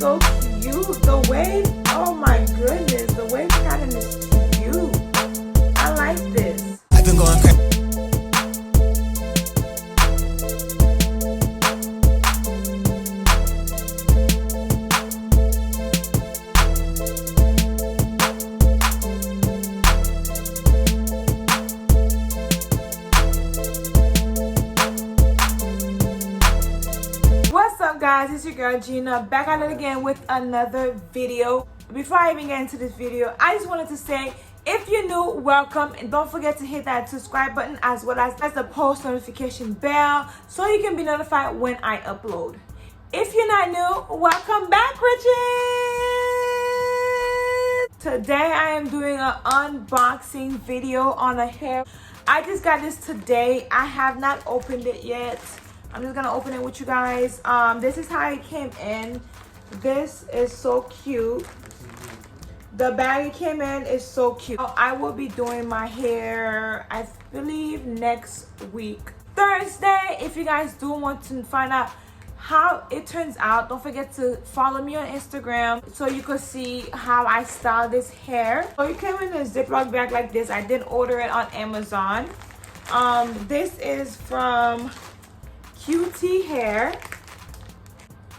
so cute. The wave, oh my goodness, the wave pattern is cute. I like this. I've been going crazy. What's up guys, it's your girl Jina back at it again with another video. Before I even get into this video, I just wanted to say, if you're new, welcome, and don't forget to hit that subscribe button as well as the post notification bell so you can be notified when I upload. If you're not new, welcome back, Riches. Today I am doing an unboxing video on a hair. I just got this today. I have not opened it yet. I'm just gonna open it with you guys. This is how it came in. This is so cute. The bag it came in is so cute. I will be doing my hair, I believe, next week, Thursday. If you guys do want to find out how it turns out, don't forget to follow me on Instagram so you can see how I style this hair. So it came in a Ziploc bag like this. I did order it on Amazon. This is from QTHair.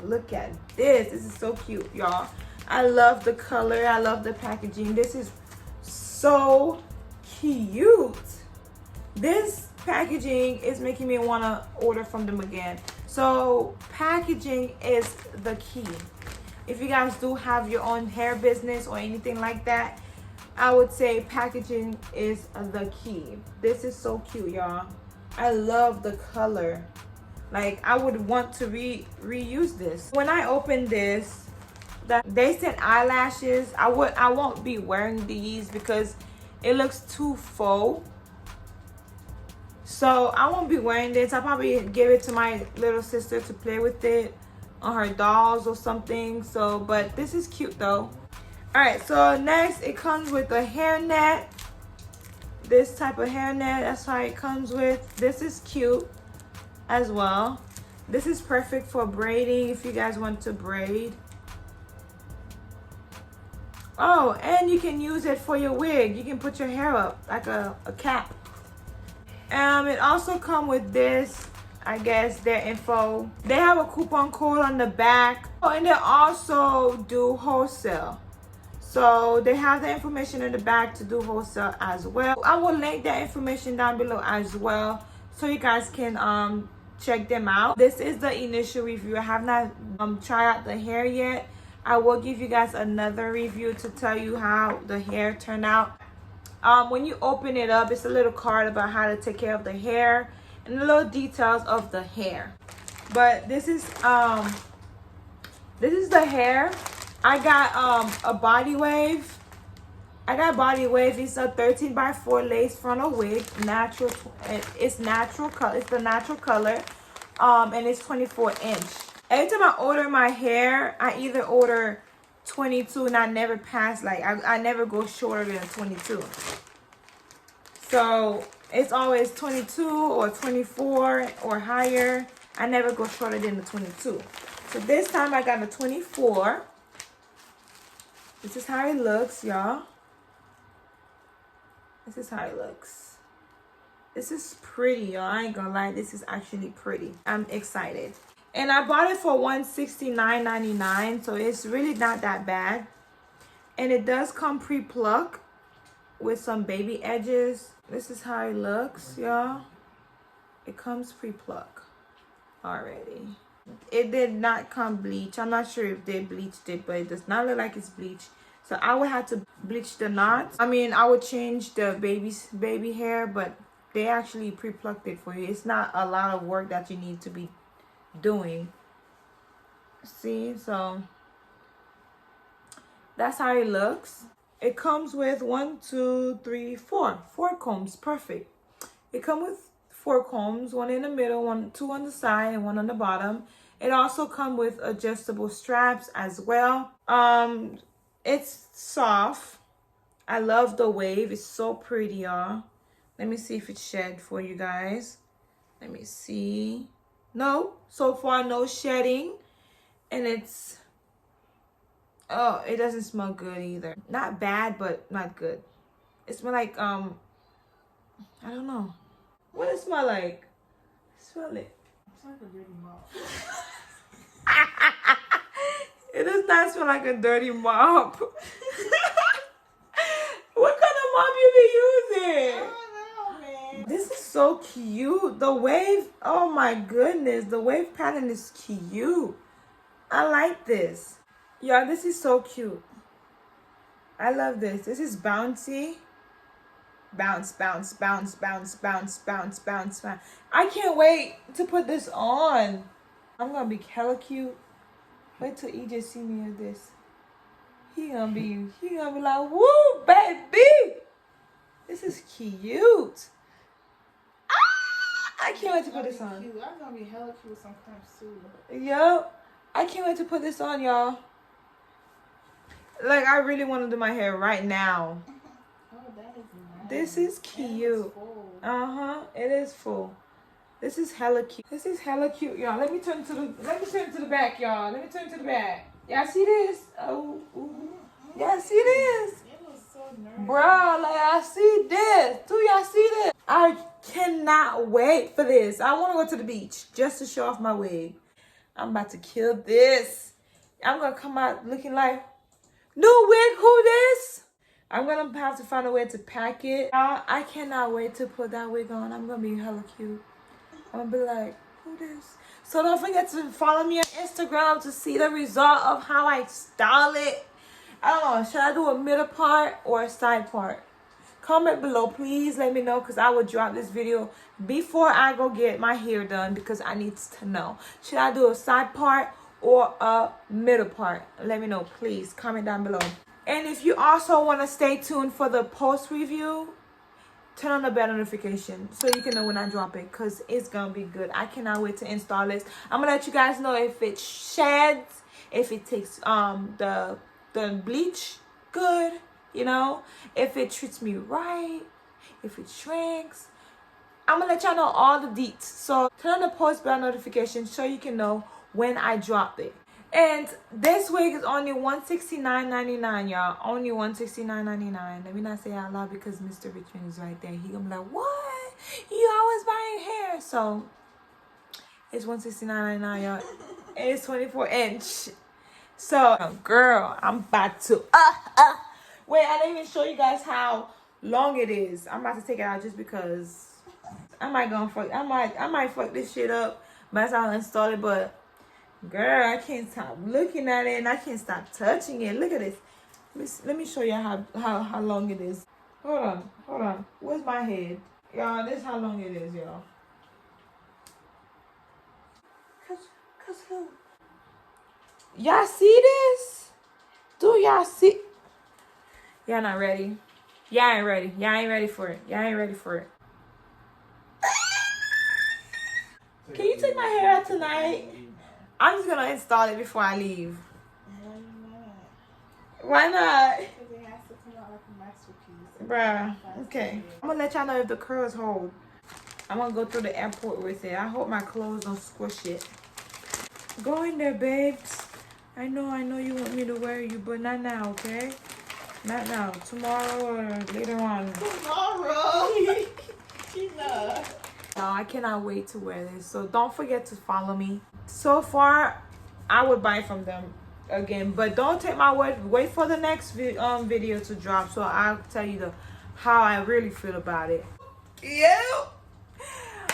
Look at this. This is so cute, y'all. I love the color. I love the packaging. This is so cute. This packaging is making me want to order from them again. So packaging is the key. If you guys do have your own hair business or anything like that, I would say packaging is the key. This is so cute, y'all. I love the color. Like, I would want to reuse this. When I open this, they said eyelashes. I won't be wearing these because it looks too faux. So I won't be wearing this. I'll probably give it to my little sister to play with it on her dolls or something. So, but this is cute though. All right, so next it comes with a hairnet. This type of hairnet, that's how it comes with. This is cute as well. This is perfect for braiding if you guys want to braid. Oh, and you can use it for your wig. You can put your hair up like a cap. It also comes with this, I guess, their info. They have a coupon code on the back. Oh, and they also do wholesale. So they have the information in the back to do wholesale as well. I will link that information down below as well so you guys can check them out. This is the initial review. I have not tried out the hair yet. I will give you guys another review to tell you how the hair turned out. When you open it up, it's a little card about how to take care of the hair and the little details of the hair. But this is the hair. I got a body wave. I got body wave. It's a 13x4 lace frontal wig, natural. It's natural color. It's the natural color, and it's 24-inch. Every time I order my hair, I either order 22, and I never pass. Like I never go shorter than 22. So it's always 22 or 24 or higher. I never go shorter than the 22. So this time I got a 24. This is how it looks, y'all. This is how it looks. This is pretty, y'all. I ain't gonna lie, this is actually pretty. I'm excited. And I bought it for $169.99, so it's really not that bad. And it does come pre-plucked with some baby edges. This is how it looks, y'all. It comes pre-plucked already. It did not come bleached. I'm not sure if they bleached it, but it does not look like it's bleached. So I would have to bleach the knots. I mean, I would change the baby hair, but they actually pre-plucked it for you. It's not a lot of work that you need to be doing. See, so that's how it looks. It comes with 4 combs. Perfect. It comes with 4 combs, one in the middle, 2 on the side, and 1 on the bottom. It also comes with adjustable straps as well. It's soft. I love the wave. It's so pretty, y'all. Let me see if it's shed for you guys. Let me see. No, so far no shedding. And it's Oh, it doesn't smell good either. Not bad, but not good. It smells like I don't know. What does it smell like? Smell it. It's like a dirty mop. It does not smell like a dirty mop. What kind of mop you be using? I don't know, man. This is so cute. The wave, oh my goodness. The wave pattern is cute. I like this. Y'all, this is so cute. I love this. This is bouncy. Bounce, bounce, bounce, bounce, bounce, bounce, bounce, bounce. I can't wait to put this on. I'm gonna be hella cute. Wait till EJ see me in this. He gonna be like, woo, baby. This is cute. Ah, I can't wait to put this on. Cute. I'm gonna be hella cute sometimes too. Yo, I can't wait to put this on, y'all. Like, I really want to do my hair right now. Oh, that is nice. This is cute. It is full. This is hella cute. This is hella cute, y'all. Let me turn to the back, y'all. Let me turn to the back. Y'all see this? Oh, ooh. Y'all see this? It was so nervous. Bro, like, I see this. Do y'all see this? I cannot wait for this. I want to go to the beach just to show off my wig. I'm about to kill this. I'm going to come out looking like, new wig, who this? I'm going to have to find a way to pack it. I cannot wait to put that wig on. I'm going to be hella cute. I'm going to be like, who this? So don't forget to follow me on Instagram to see the result of how I style it. I don't know. Should I do a middle part or a side part? Comment below, please. Let me know, because I will drop this video before I go get my hair done, because I need to know. Should I do a side part or a middle part? Let me know, please. Comment down below. And if you also want to stay tuned for the post review, turn on the bell notification so you can know when I drop it, because it's going to be good. I cannot wait to install this. I'm going to let you guys know if it sheds, if it takes the bleach good, you know, if it treats me right, if it shrinks. I'm going to let y'all know all the deets. So turn on the post bell notification so you can know when I drop it. And this wig is only $169.99, y'all. Only $169.99. Let me not say it out loud, because Mr. Richmond is right there. He gonna be like, what? You always buying hair. So it's $169.99, y'all. And it's 24-inch. So, girl, I'm about to wait, I didn't even show you guys how long it is. I'm about to take it out just because I might fuck this shit up. But that's how I install it. But girl, I can't stop looking at it, and I can't stop touching it. Look at this. Let me show you how long it is. Hold on. Where's my head? Y'all, this is how long it is, y'all. Cause who? Y'all see this? Do y'all see? Y'all not ready. Y'all ain't ready. Y'all ain't ready for it. Y'all ain't ready for it. Can you take my hair out tonight? I'm just gonna install it before I leave. Why not? Because it has to come out like a masterpiece. Bruh. Okay. I'm gonna let y'all know if the curls hold. I'm gonna go through the airport with it. I hope my clothes don't squish it. Go in there, babes. I know you want me to wear you, but not now, okay? Not now. Tomorrow or later on. Tomorrow? Jina. No, I cannot wait to wear this. So don't forget to follow me. So far, I would buy from them again, but don't take my word. Wait for the next video to drop, so I'll tell you how I really feel about it. Yeah.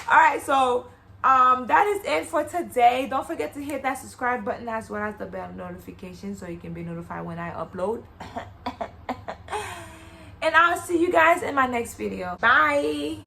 All right, so that is it for today. Don't forget to hit that subscribe button as well as the bell notification so you can be notified when I upload. And I'll see you guys in my next video. Bye.